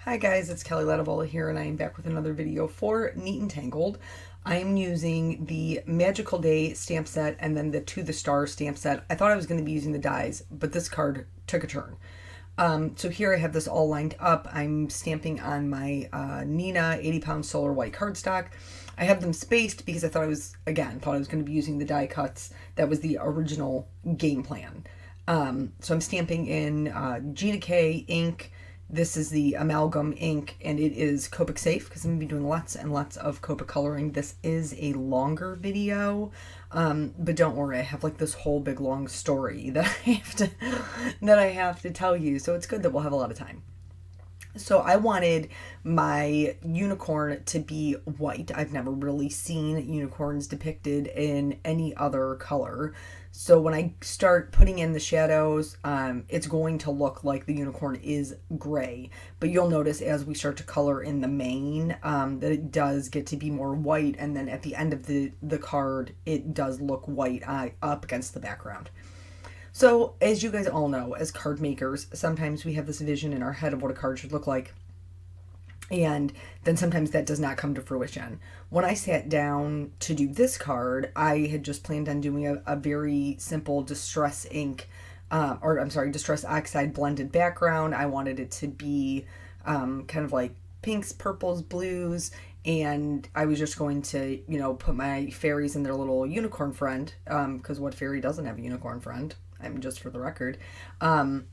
Hi guys, it's Kelly Lativola here, and I am back with another video for Neat and Tangled. I am using the Magical Day stamp set and then the To the Star stamp set. I thought I was going to be using the dies, but this card took a turn. So here I have this all lined up. I'm stamping on my Nina 80-pound solar white cardstock. I have them spaced because I thought I was going to be using the die cuts. That was the original game plan. So I'm stamping in G to K ink. This is the amalgam ink, and it is copic safe because I'm going to be doing lots and lots of copic coloring. This is a longer video, but don't worry, I have like this whole big long story that I have to tell you, so it's good that we'll have a lot of time. So I wanted my unicorn to be white. I've never really seen unicorns depicted in any other color. So when I start putting in the shadows, it's going to look like the unicorn is gray. But you'll notice as we start to color in the mane, that it does get to be more white. And then at the end of the card, it does look white up against the background. So, as you guys all know, as card makers, sometimes we have this vision in our head of what a card should look like, and then sometimes that does not come to fruition. When I sat down to do this card, I had just planned on doing a very simple distress ink, distress oxide blended background. I wanted it to be kind of like pinks, purples, blues, and I was just going to, put my fairies in their little unicorn friend, because what fairy doesn't have a unicorn friend? I'm just for the record. And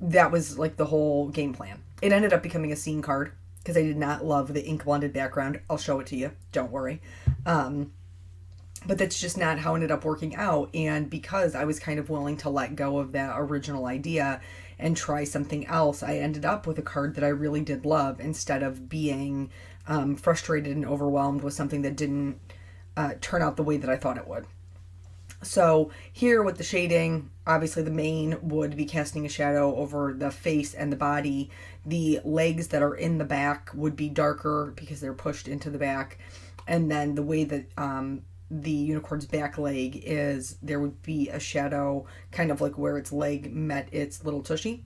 that was like the whole game plan. It ended up becoming a scene card because I did not love the ink blended background. I'll show it to you. Don't worry. But that's just not how it ended up working out. And because I was kind of willing to let go of that original idea and try something else, I ended up with a card that I really did love instead of being frustrated and overwhelmed with something that didn't turn out the way that I thought it would. So here with the shading, obviously the mane would be casting a shadow over the face and the body. The legs that are in the back would be darker because they're pushed into the back. And then the way that the unicorn's back leg is, there would be a shadow kind of like where its leg met its little tushy.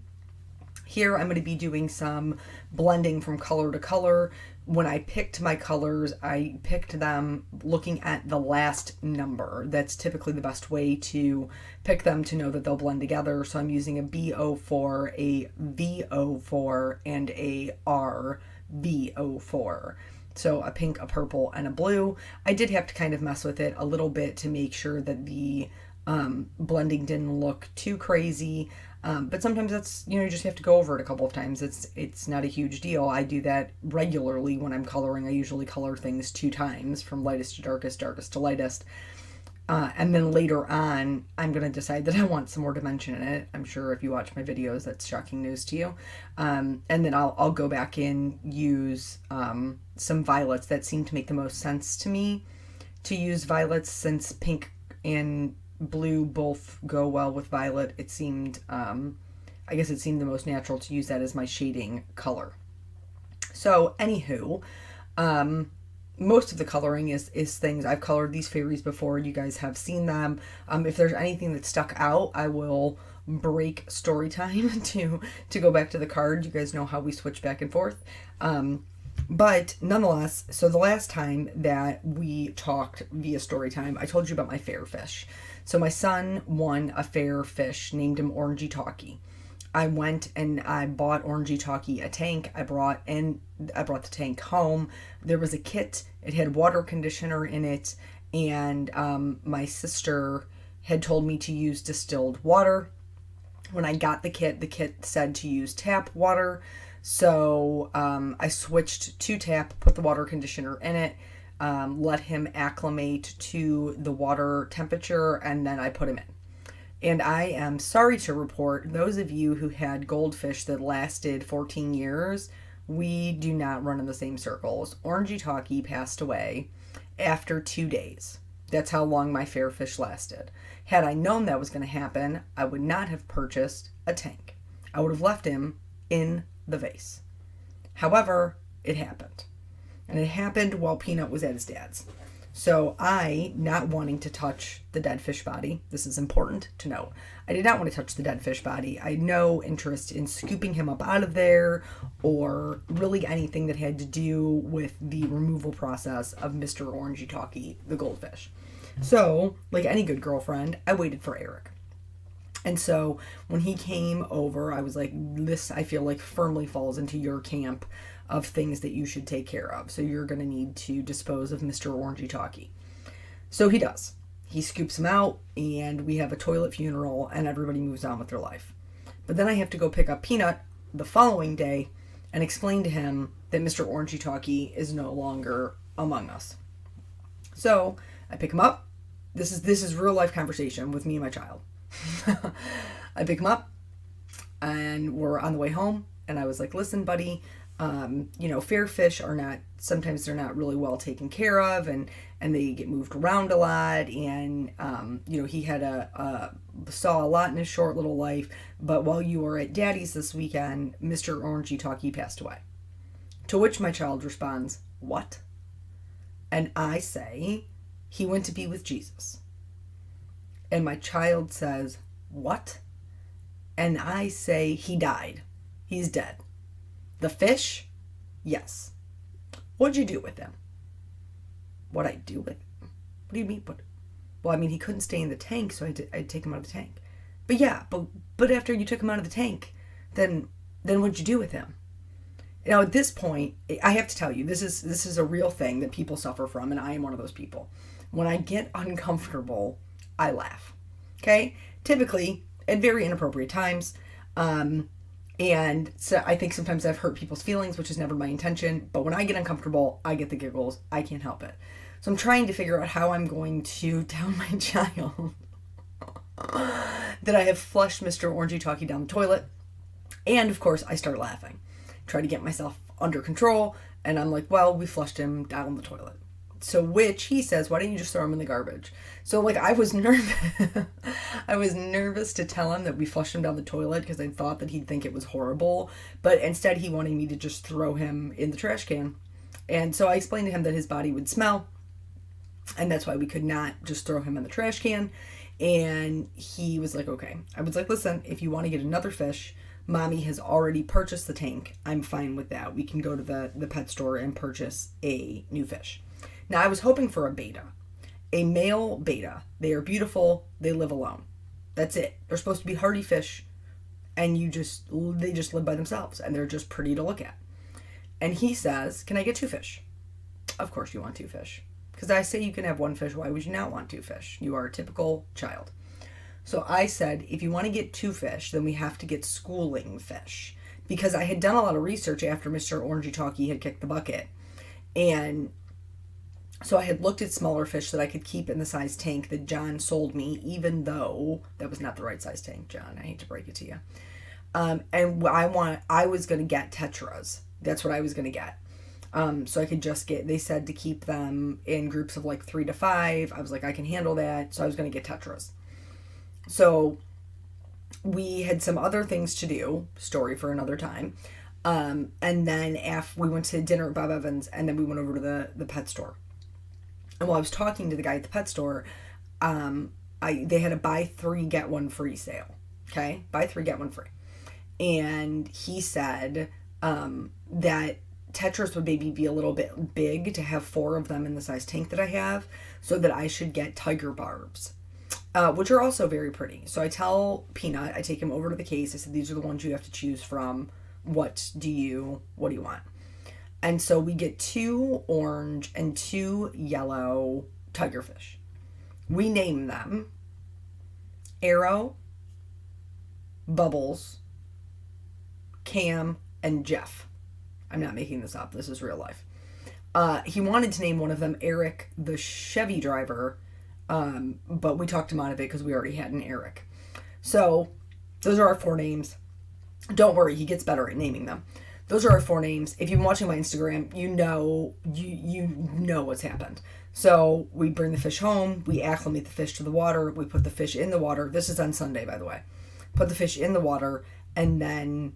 Here I'm going to be doing some blending from color to color. When I picked my colors, I picked them looking at the last number. That's typically the best way to pick them to know that they'll blend together. So I'm using a B04, a V04, and a RV04. So a pink, a purple, and a blue. I did have to kind of mess with it a little bit to make sure that the blending didn't look too crazy. But sometimes that's, you just have to go over it a couple of times. It's not a huge deal. I do that regularly when I'm coloring. I usually color things 2 times, from lightest to darkest, darkest to lightest. And then later on, I'm going to decide that I want some more dimension in it. I'm sure if you watch my videos, that's shocking news to you. And then I'll go back and use some violets that seem to make the most sense to me to use violets, since pink and blue both go well with violet. It seemed, I guess it seemed the most natural to use that as my shading color. So anywho, most of the coloring is things I've colored these fairies before. You guys have seen them. If there's anything that stuck out, I will break story time to go back to the card. You guys know how we switch back and forth. But nonetheless, so the last time that we talked via story time, I told you about my fair fish. So my son won a fair fish, named him Orangey Talkie. I went and I bought Orangey Talkie a tank. I brought the tank home. There was a kit. It had water conditioner in it, and my sister had told me to use distilled water. When I got the kit said to use tap water. So I switched to tap, put the water conditioner in it, let him acclimate to the water temperature, and then I put him in. And I am sorry to report, those of you who had goldfish that lasted 14 years, we do not run in the same circles. Orangey Talkie passed away after 2 days. That's how long my fair fish lasted. Had I known that was going to happen, I would not have purchased a tank. I would have left him in the vase. However, it happened. And it happened while Peanut was at his dad's. So I, not wanting to touch the dead fish body, this is important to note, I did not want to touch the dead fish body. I had no interest in scooping him up out of there or really anything that had to do with the removal process of Mr. Orangey Talkie, the goldfish. So, like any good girlfriend, I waited for Eric. And so when he came over, I was like, this, I feel like, firmly falls into your camp of things that you should take care of. So you're going to need to dispose of Mr. Orangey Talkie. So he does. He scoops him out, and we have a toilet funeral, and everybody moves on with their life. But then I have to go pick up Peanut the following day and explain to him that Mr. Orangey Talkie is no longer among us. So I pick him up. This is real life conversation with me and my child. I pick him up, and we're on the way home, and I was like, listen, buddy, fair fish are not, sometimes they're not really well taken care of, and they get moved around a lot, and he had saw a lot in his short little life, but while you were at Daddy's this weekend, Mr. Orangey Talkie passed away. To which my child responds, what? And I say, he went to be with Jesus. And my child says, what? And I say, he died. He's dead. The fish? Yes. What'd you do with him? What'd I do with him? What do you mean? Well, I mean, he couldn't stay in the tank, so I'd take him out of the tank. But yeah, but after you took him out of the tank, then what'd you do with him? Now, at this point, I have to tell you, this is a real thing that people suffer from, and I am one of those people. When I get uncomfortable, I laugh. Okay? Typically, at very inappropriate times. And so I think sometimes I've hurt people's feelings, which is never my intention. But when I get uncomfortable, I get the giggles. I can't help it. So I'm trying to figure out how I'm going to tell my child that I have flushed Mr. Orangey Talkie down the toilet. And, of course, I start laughing. Try to get myself under control. And I'm like, well, we flushed him down the toilet. So which he says, why don't you just throw him in the garbage? So like I was nervous. I was nervous to tell him that we flushed him down the toilet because I thought that he'd think it was horrible. But instead he wanted me to just throw him in the trash can. And so I explained to him that his body would smell. And that's why we could not just throw him in the trash can. And he was like, okay. I was like, listen, if you want to get another fish, Mommy has already purchased the tank. I'm fine with that. We can go to the pet store and purchase a new fish. Now, I was hoping for a beta, a male beta. They are beautiful. They live alone. That's it. They're supposed to be hardy fish, and they just live by themselves, and they're just pretty to look at. And he says, can I get 2 fish? Of course you want 2 fish. Because I say you can have 1 fish. Why would you not want 2 fish? You are a typical child. So I said, if you want to get 2 fish, then we have to get schooling fish. Because I had done a lot of research after Mr. Orangey Talkie had kicked the bucket. And so I had looked at smaller fish that I could keep in the size tank that John sold me, even though that was not the right size tank, John. I hate to break it to you. And I was going to get tetras. That's what I was going to get. So I could just they said to keep them in groups of like 3 to 5. I was like, I can handle that. So I was going to get tetras. So we had some other things to do, story for another time. And then we went to dinner at Bob Evans, and then we went over to the pet store. And while I was talking to the guy at the pet store, they had a buy 3, get 1 free sale. Okay? Buy 3, get 1 free. And he said that tetras would maybe be a little bit big to have 4 of them in the size tank that I have, so that I should get tiger barbs, which are also very pretty. So I tell Peanut, I take him over to the case. I said, these are the ones you have to choose from. What do you want? And so we get 2 orange and 2 yellow tigerfish. We name them Arrow, Bubbles, Cam, and Jeff. I'm not making this up. This is real life. He wanted to name one of them Eric, the Chevy driver, but we talked him out of it because we already had an Eric. So those are our 4 names. Don't worry, he gets better at naming them. Those are our 4 names. If you've been watching my Instagram, you know what's happened. So we bring the fish home. We acclimate the fish to the water. We put the fish in the water. This is on Sunday, by the way. Put the fish in the water, and then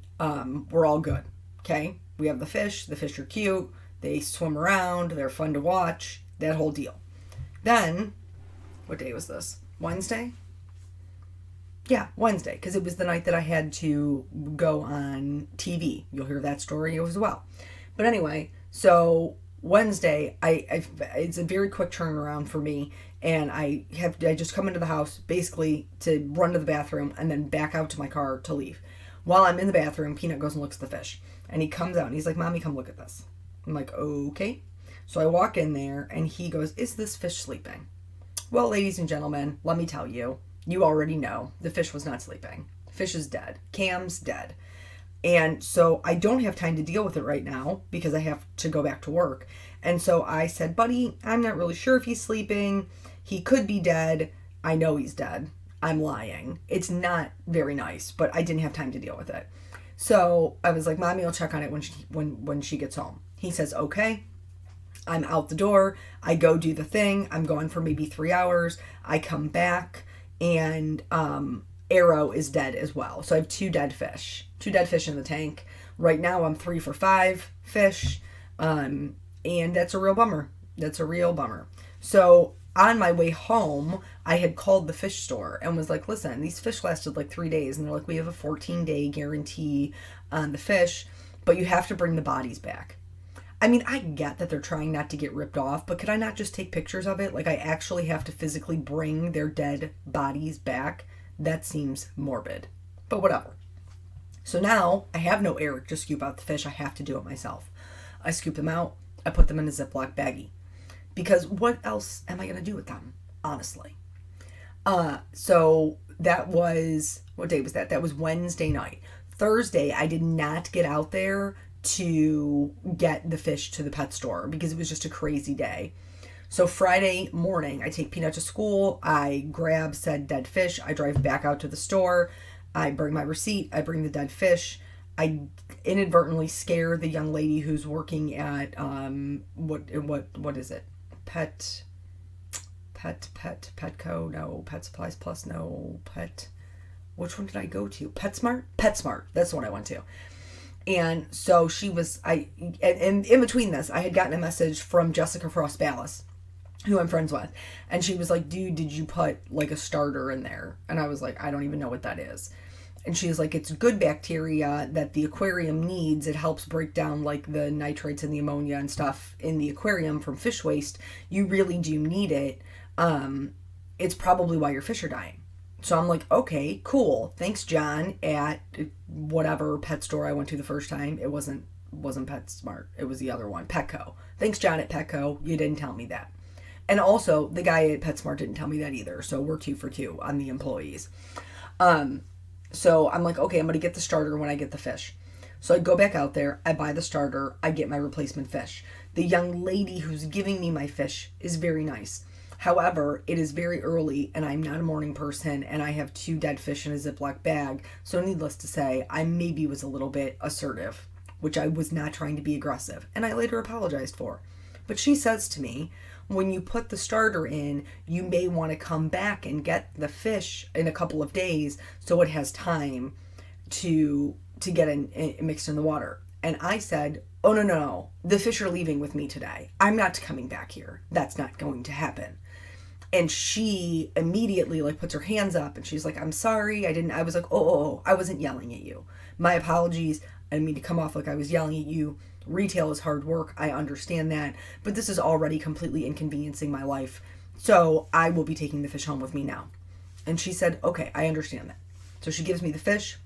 we're all good. Okay? We have the fish. The fish are cute. They swim around. They're fun to watch. That whole deal. Then, what day was this? Wednesday? Yeah, Wednesday, because it was the night that I had to go on TV. You'll hear that story as well. But anyway, so Wednesday, it's a very quick turnaround for me, and I just come into the house basically to run to the bathroom and then back out to my car to leave. While I'm in the bathroom, Peanut goes and looks at the fish, and he comes out and he's like, "Mommy, come look at this." I'm like, "Okay." So I walk in there and he goes, "Is this fish sleeping?" Well, ladies and gentlemen, let me tell you, you already know the fish was not sleeping. Fish is dead. Cam's dead. And so I don't have time to deal with it right now because I have to go back to work. And so I said, "Buddy, I'm not really sure if he's sleeping. He could be dead. I know he's dead. I'm lying." It's not very nice, but I didn't have time to deal with it. So I was like, "Mommy will check on it when she gets home." He says, "Okay." I'm out the door. I go do the thing. I'm gone for maybe 3 hours. I come back and Arrow is dead as well. So I have two dead fish in the tank. Right now I'm 3 for 5 fish. And that's a real bummer. So on my way home, I had called the fish store and was like, "Listen, these fish lasted like 3 days." And they're like, "We have a 14-day guarantee on the fish, but you have to bring the bodies back." I mean, I get that they're trying not to get ripped off, but could I not just take pictures of it? Like, I actually have to physically bring their dead bodies back? That seems morbid. But whatever. So now, I have no Eric to scoop out the fish. I have to do it myself. I scoop them out. I put them in a Ziploc baggie. Because what else am I going to do with them? Honestly. So that was, what day was that? That was Wednesday night. Thursday, I did not get out there to get the fish to the pet store because it was just a crazy day. So Friday morning, I take Peanut to school. I grab said dead fish. I drive back out to the store. I bring my receipt. I bring the dead fish. I inadvertently scare the young lady who's working at what is it? Petco? No, Pet Supplies Plus. No, Pet. Which one did I go to? PetSmart. PetSmart. That's the one I went to. And so she was, and in between this, I had gotten a message from Jessica Frost Ballas, who I'm friends with. And she was like, "Dude, did you put like a starter in there?" And I was like, "I don't even know what that is." And she was like, "It's good bacteria that the aquarium needs. It helps break down like the nitrates and the ammonia and stuff in the aquarium from fish waste. You really do need it. It's probably why your fish are dying." So I'm like, "Okay, cool. Thanks, John, at whatever pet store I went to the first time." It wasn't PetSmart. It was the other one, Petco. "Thanks, John, at Petco. You didn't tell me that." And also, the guy at PetSmart didn't tell me that either. So we're 2 for 2 on the employees. So I'm like, "Okay, I'm going to get the starter when I get the fish." So I go back out there. I buy the starter. I get my replacement fish. The young lady who's giving me my fish is very nice. However, it is very early and I'm not a morning person and I have 2 dead fish in a Ziploc bag. So needless to say, I maybe was a little bit assertive, which I was not trying to be aggressive. And I later apologized for. But she says to me, "When you put the starter in, you may want to come back and get the fish in a couple of days so it has time to get mixed in the water." And I said, "Oh, no. The fish are leaving with me today. I'm not coming back here. That's not going to happen." And she immediately like puts her hands up and she's like, "I'm sorry. I was like, oh, I wasn't yelling at you. My apologies. I didn't mean to come off like I was yelling at you. Retail is hard work. I understand that. But this is already completely inconveniencing my life. So I will be taking the fish home with me now." And she said, "Okay, I understand that." So she gives me the fish,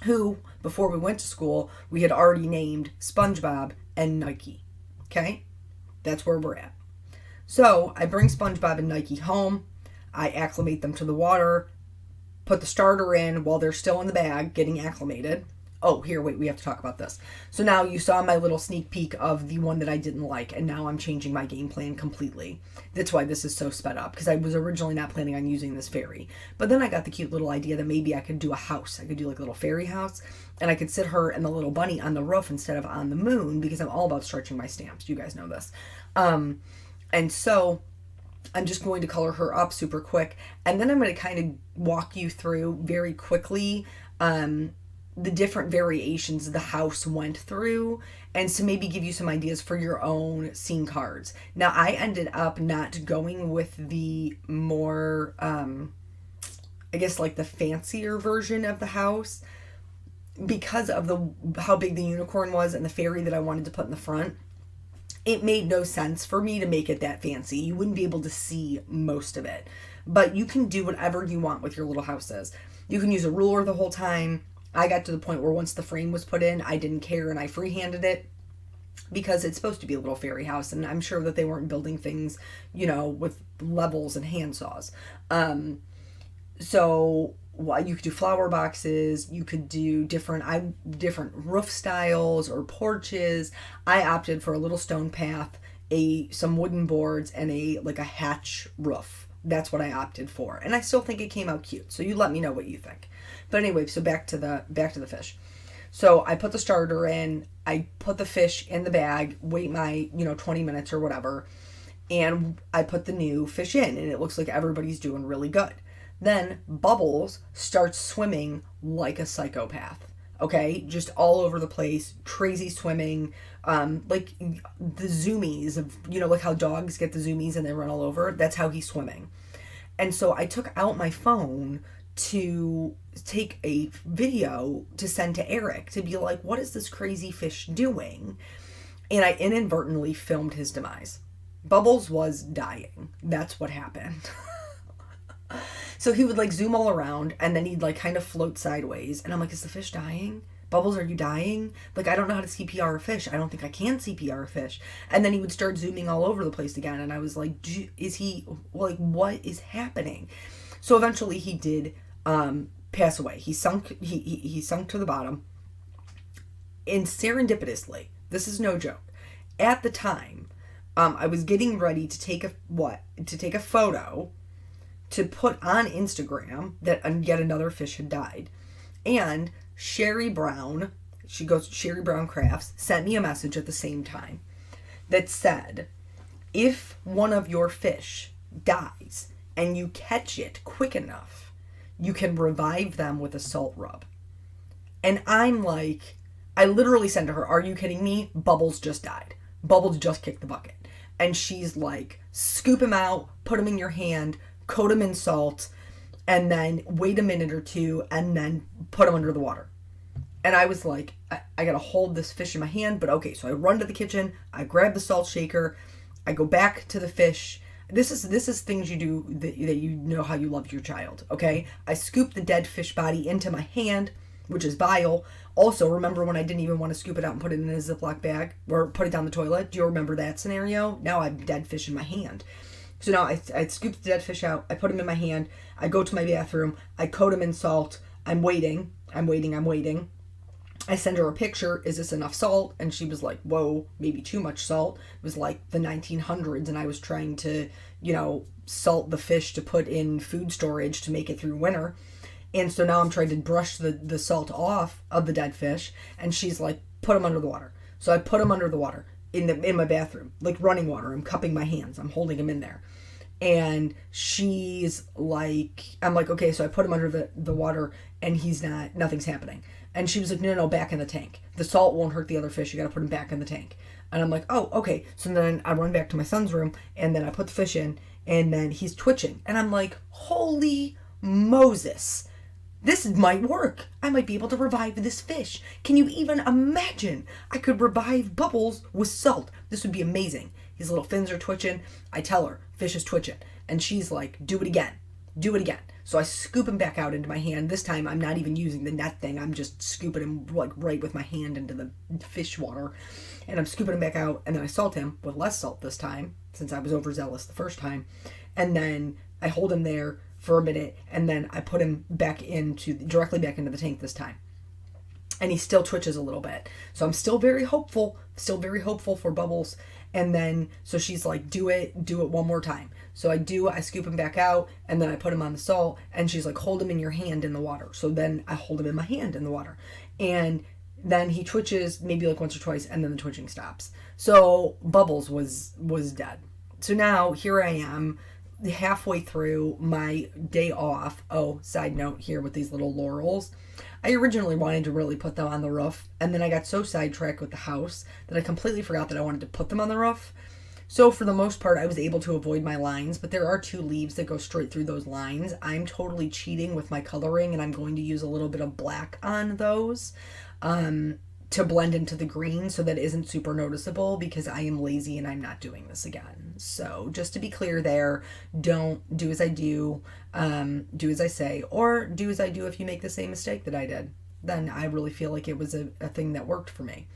who, before we went to school, we had already named SpongeBob and Nike. Okay? That's where we're at. So I bring SpongeBob and Nike home. I acclimate them to the water, put the starter in while they're still in the bag, getting acclimated. Oh, here, wait, we have to talk about this. So now you saw my little sneak peek of the one that I didn't like, and now I'm changing my game plan completely. That's why this is so sped up, because I was originally not planning on using this fairy. But then I got the cute little idea that maybe I could do a house. I could do like a little fairy house, and I could sit her and the little bunny on the roof instead of on the moon, because I'm all about stretching my stamps. You guys know this. And so I'm just going to color her up super quick, and then I'm going to kind of walk you through very quickly the different variations the house went through, and to maybe give you some ideas for your own scene cards. Now, I ended up not going with the more, I guess, like the fancier version of the house because of how big the unicorn was and the fairy that I wanted to put in the front. It made no sense for me to make it that fancy. You wouldn't be able to see most of it. But you can do whatever you want with your little houses. You can use a ruler the whole time. I got to the point where once the frame was put in, I didn't care and I freehanded it because it's supposed to be a little fairy house, and I'm sure that they weren't building things, with levels and handsaws. So you could do flower boxes, you could do different roof styles or porches. I opted for a little stone path, some wooden boards, and a hatch roof. That's what I opted for, and I still think it came out cute. So you let me know what you think. But anyway, so back to the fish. So I put the starter in, I put the fish in the bag, wait my 20 minutes or whatever, and I put the new fish in, and it looks like everybody's doing really good. Then Bubbles starts swimming like a psychopath. Okay, just all over the place, crazy swimming, like the zoomies of, like how dogs get the zoomies and they run all over. That's how he's swimming. And so I took out my phone to take a video to send to Eric to be like, what is this crazy fish doing? And I inadvertently filmed his demise. Bubbles was dying. That's what happened. So he would zoom all around, and then he'd kind of float sideways. And I'm like, is the fish dying? Bubbles, are you dying? I don't know how to CPR a fish. I don't think I can CPR a fish. And then he would start zooming all over the place again. And I was like, is he, what is happening? So eventually he did pass away. He sunk to the bottom. And serendipitously, this is no joke, at the time, I was getting ready to take a photo to put on Instagram that yet another fish had died. And Sherry Brown Crafts, sent me a message at the same time that said, if one of your fish dies and you catch it quick enough, you can revive them with a salt rub. And I'm like, I literally said to her, are you kidding me? Bubbles just died. Bubbles just kicked the bucket. And she's like, scoop him out, put him in your hand, coat him in salt, and then wait a minute or two, and then put him under the water. And I was like, I gotta hold this fish in my hand, but okay. So I run to the kitchen, I grab the salt shaker, I go back to the fish. This is things you do that you know how you love your child, okay? I scoop the dead fish body into my hand, which is vile. Also, remember when I didn't even want to scoop it out and put it in a Ziploc bag or put it down the toilet? Do you remember that scenario? Now I have dead fish in my hand. So now I scoop the dead fish out, I put him in my hand, I go to my bathroom, I coat him in salt, I'm waiting. I send her a picture, is this enough salt? And she was like, whoa, maybe too much salt. It was like the 1900s, and I was trying to, salt the fish to put in food storage to make it through winter. And so now I'm trying to brush the salt off of the dead fish, and she's like, put him under the water. So I put him under the water in my bathroom, like running water. I'm cupping my hands, I'm holding him in there. And she's like, I'm like, okay, so I put him under the water, and nothing's happening. And she was like, no, back in the tank. The salt won't hurt the other fish. You got to put him back in the tank. And I'm like, oh, okay. So then I run back to my son's room, and then I put the fish in, and then he's twitching. And I'm like, holy Moses, this might work. I might be able to revive this fish. Can you even imagine? I could revive Bubbles with salt. This would be amazing. His little fins are twitching. I tell her, fish is twitching. And she's like, do it again. So I scoop him back out into my hand. This time I'm not even using the net thing. I'm just scooping him right with my hand into the fish water. And I'm scooping him back out, and then I salt him with less salt this time, since I was overzealous the first time. And then I hold him there for a minute, and then I put him directly back into the tank this time. And he still twitches a little bit. So I'm still very hopeful for Bubbles. And then, so she's like, do it one more time. So I scoop him back out, and then I put him on the salt, and she's like, hold him in your hand in the water. So then I hold him in my hand in the water. And then he twitches maybe like once or twice, and then the twitching stops. So Bubbles was dead. So now here I am, halfway through my day off. Oh, side note here with these little laurels. I originally wanted to really put them on the roof, and then I got so sidetracked with the house that I completely forgot that I wanted to put them on the roof. So for the most part, I was able to avoid my lines, but there are 2 leaves that go straight through those lines. I'm totally cheating with my coloring, and I'm going to use a little bit of black on those to blend into the green so that it isn't super noticeable, because I am lazy and I'm not doing this again. So just to be clear there, don't do as I do, do as I say, or do as I do if you make the same mistake that I did. Then I really feel like it was a thing that worked for me.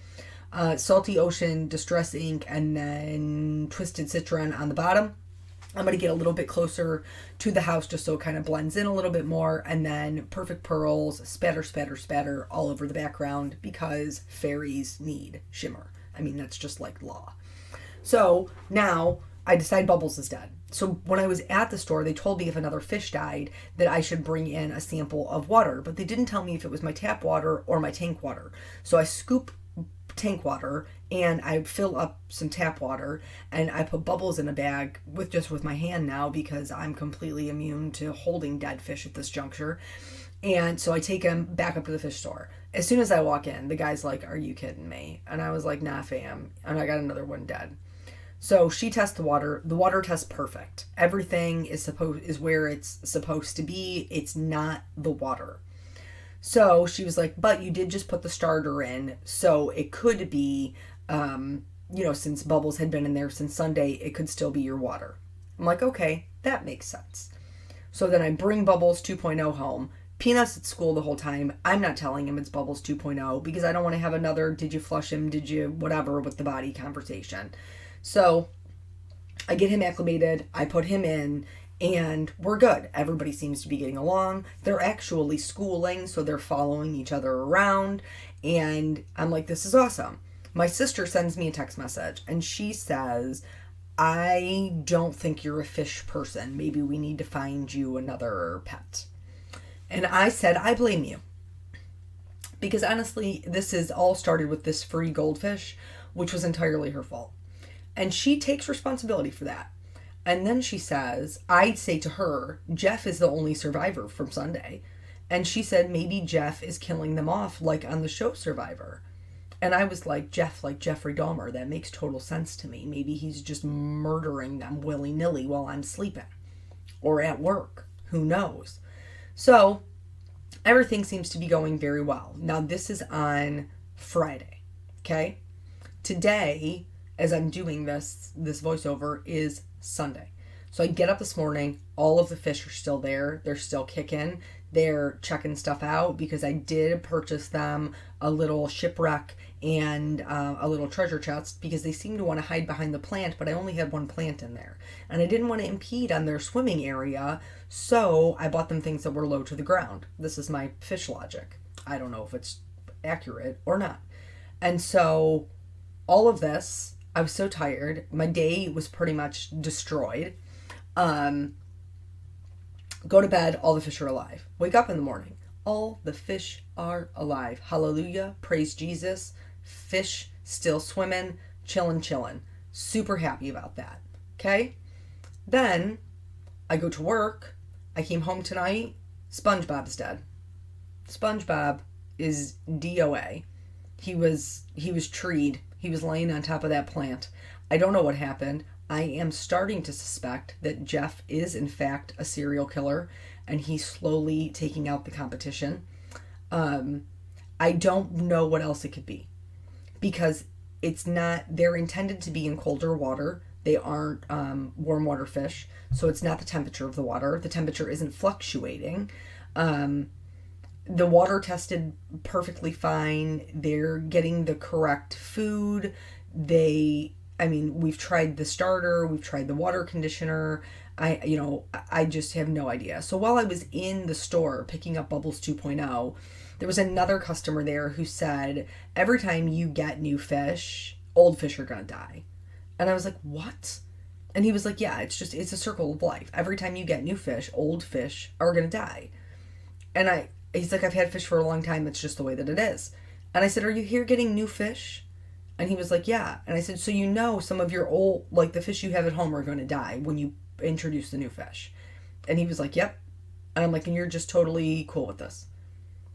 Salty Ocean, Distress Ink, and then Twisted Citron on the bottom. I'm going to get a little bit closer to the house just so it kind of blends in a little bit more. And then Perfect Pearls, spatter, spatter, spatter all over the background, because fairies need shimmer. I mean, that's just like law. So now I decide Bubbles is dead. So when I was at the store, they told me if another fish died that I should bring in a sample of water, but they didn't tell me if it was my tap water or my tank water. So I scoop tank water and I fill up some tap water, and I put Bubbles in a bag with my hand now, because I'm completely immune to holding dead fish at this juncture. And so I take him back up to the fish store. As soon as I walk in, the guy's like, "Are you kidding me?" And I was like, "Nah, fam." And I got another one dead. So she tests the water. The water tests perfect. Everything is where it's supposed to be. It's not the water. So she was like, "But you did just put the starter in, so it could be, since Bubbles had been in there since Sunday, it could still be your water." I'm like, "Okay, that makes sense." So then I bring Bubbles 2.0 home. Peanut's at school the whole time. I'm not telling him it's Bubbles 2.0 because I don't want to have another "did you flush him, did you whatever" with the body conversation. So I get him acclimated. I put him in. And we're good. Everybody seems to be getting along. They're actually schooling, so they're following each other around. And I'm like, this is awesome. My sister sends me a text message, and she says, "I don't think you're a fish person. Maybe we need to find you another pet." And I said, "I blame you." Because honestly, this is all started with this free goldfish, which was entirely her fault. And she takes responsibility for that. And then she says, I say to her, "Jeff is the only survivor from Sunday." And she said, "Maybe Jeff is killing them off like on the show Survivor." And I was like, "Jeff, like Jeffrey Dahmer, that makes total sense to me. Maybe he's just murdering them willy-nilly while I'm sleeping or at work. Who knows?" So everything seems to be going very well. Now this is on Friday, okay? Today, as I'm doing this voiceover, is Sunday. So I get up this morning, all of the fish are still there. They're still kicking. They're checking stuff out because I did purchase them a little shipwreck and a little treasure chest because they seem to want to hide behind the plant, but I only had one plant in there. And I didn't want to impede on their swimming area, so I bought them things that were low to the ground. This is my fish logic. I don't know if it's accurate or not. And so all of this, I was so tired. My day was pretty much destroyed. Go to bed, all the fish are alive. Wake up in the morning, all the fish are alive. Hallelujah, praise Jesus. Fish still swimming, chilling. Super happy about that. Okay? Then I go to work. I came home tonight. SpongeBob's dead. SpongeBob is DOA. He was treed. He was laying on top of that plant. I don't know what happened. I am starting to suspect that Jeff is, in fact, a serial killer, and he's slowly taking out the competition. I don't know what else it could be, because it's not, they're intended to be in colder water. They aren't warm water fish, so it's not the temperature of the water. The temperature isn't fluctuating. The water tested perfectly fine. They're getting the correct food. We've tried the starter. We've tried the water conditioner. I just have no idea. So while I was in the store picking up Bubbles 2.0, there was another customer there who said, every time you get new fish, old fish are going to die. And I was like, what? And he was like, yeah, it's a circle of life. Every time you get new fish, old fish are going to die. And he's like, I've had fish for a long time. It's just the way that it is. And I said, are you here getting new fish? And he was like, yeah. And I said, so some of your old, like the fish you have at home are going to die when you introduce the new fish. And he was like, yep. And I'm like, and you're just totally cool with this.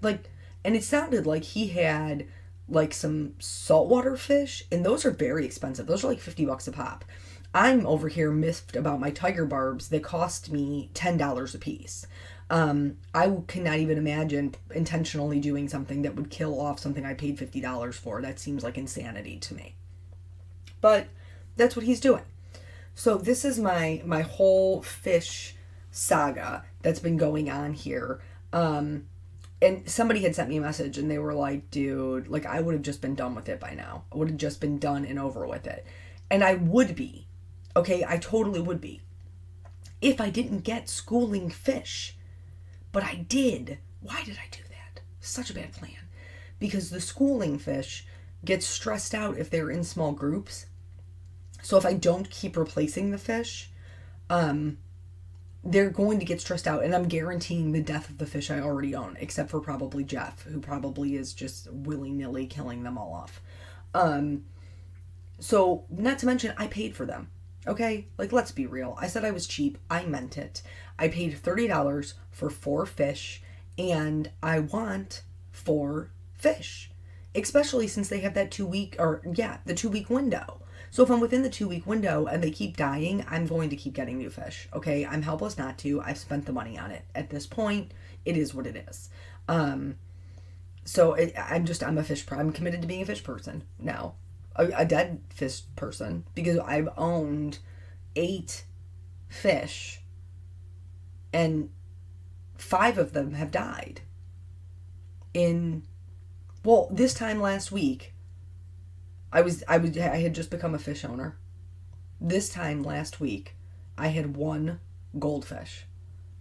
Like, And it sounded like he had like some saltwater fish, and those are very expensive. Those are like $50 a pop. I'm over here miffed about my tiger barbs. They cost me $10 a piece. I cannot even imagine intentionally doing something that would kill off something I paid $50 for. That seems like insanity to me. But that's what he's doing. So this is my whole fish saga that's been going on here. And somebody had sent me a message and they were like, dude, like I would have just been done with it by now. I would have just been done and over with it. And I would be. Okay, I totally would be. If I didn't get schooling fish. But I did. Why did I do that? Such a bad plan. Because the schooling fish get stressed out if they're in small groups. So if I don't keep replacing the fish, they're going to get stressed out, and I'm guaranteeing the death of the fish I already own, except for probably Jeff, who probably is just willy-nilly killing them all off. So not to mention, I paid for them. Okay, like let's be real. I said I was cheap. I meant it. I paid $30 for 4 fish, and I want 4 fish, especially since they have that 2-week, the 2-week window. So if I'm within the 2-week window and they keep dying, I'm going to keep getting new fish. Okay, I'm helpless not to. I've spent the money on it. At this point, it is what it is. So I'm a fish. I'm committed to being a fish person now. A dead fish person, because I've owned 8 fish and 5 of them have died this time last week. I had just become a fish owner. This time last week I had 1 goldfish,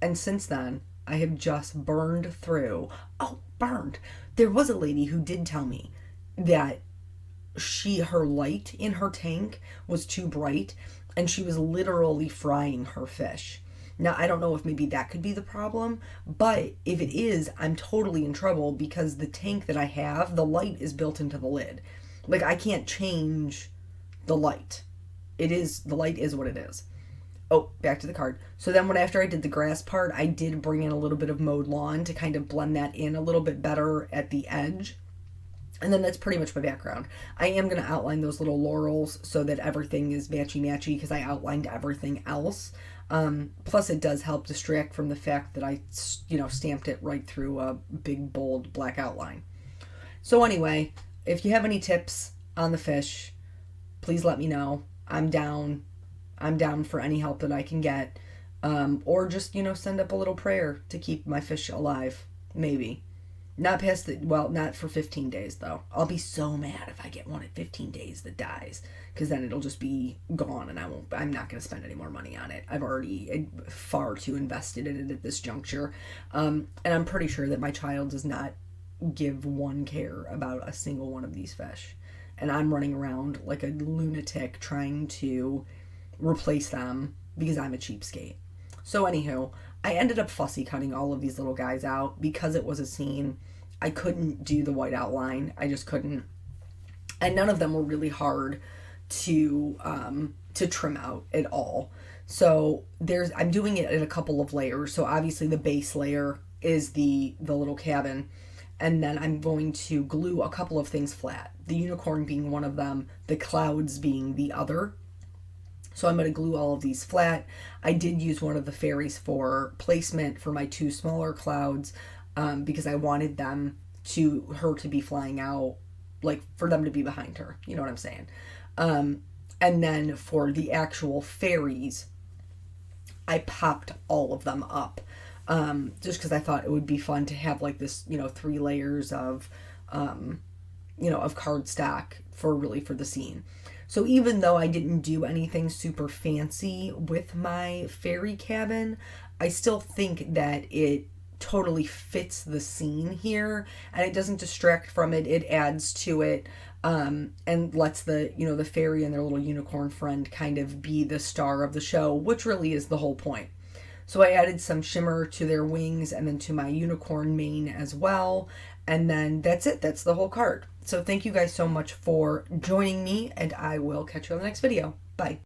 and since then I have just burned through. There was a lady who did tell me that her light in her tank was too bright and she was literally frying her fish. Now, I don't know if maybe that could be the problem, but if it is, I'm totally in trouble because the tank that I have, the light is built into the lid. Like, I can't change the light. The light is what it is. Oh, back to the card. So then after I did the grass part, I did bring in a little bit of mowed lawn to kind of blend that in a little bit better at the edge. And then that's pretty much my background. I am going to outline those little laurels so that everything is matchy-matchy because I outlined everything else. Plus it does help distract from the fact that I, stamped it right through a big, bold black outline. So anyway, if you have any tips on the fish, please let me know. I'm down for any help that I can get. Or just, send up a little prayer to keep my fish alive. Maybe. Not for 15 days, though. I'll be so mad if I get one at 15 days that dies, because then it'll just be gone, and I'm not going to spend any more money on it. I've already far too invested in it at this juncture, and I'm pretty sure that my child does not give one care about a single one of these fish, and I'm running around like a lunatic trying to replace them because I'm a cheapskate. So anywho, I ended up fussy cutting all of these little guys out because it was a scene. I couldn't do the white outline. I just couldn't. And none of them were really hard to trim out at all. So I'm doing it in a couple of layers. So obviously the base layer is the little cabin. And then I'm going to glue a couple of things flat. The unicorn being one of them, the clouds being the other. So I'm going to glue all of these flat. I did use one of the fairies for placement for my 2 smaller clouds because I wanted her to be flying out, like for them to be behind her. You know what I'm saying? And then for the actual fairies, I popped all of them up just because I thought it would be fun to have like this, 3 layers of, of cardstock for the scene. So even though I didn't do anything super fancy with my fairy cabin, I still think that it totally fits the scene here, and it doesn't distract from it. It adds to it, and lets the fairy and their little unicorn friend kind of be the star of the show, which really is the whole point. So I added some shimmer to their wings and then to my unicorn mane as well. And then that's it. That's the whole card. So thank you guys so much for joining me, and I will catch you on the next video. Bye.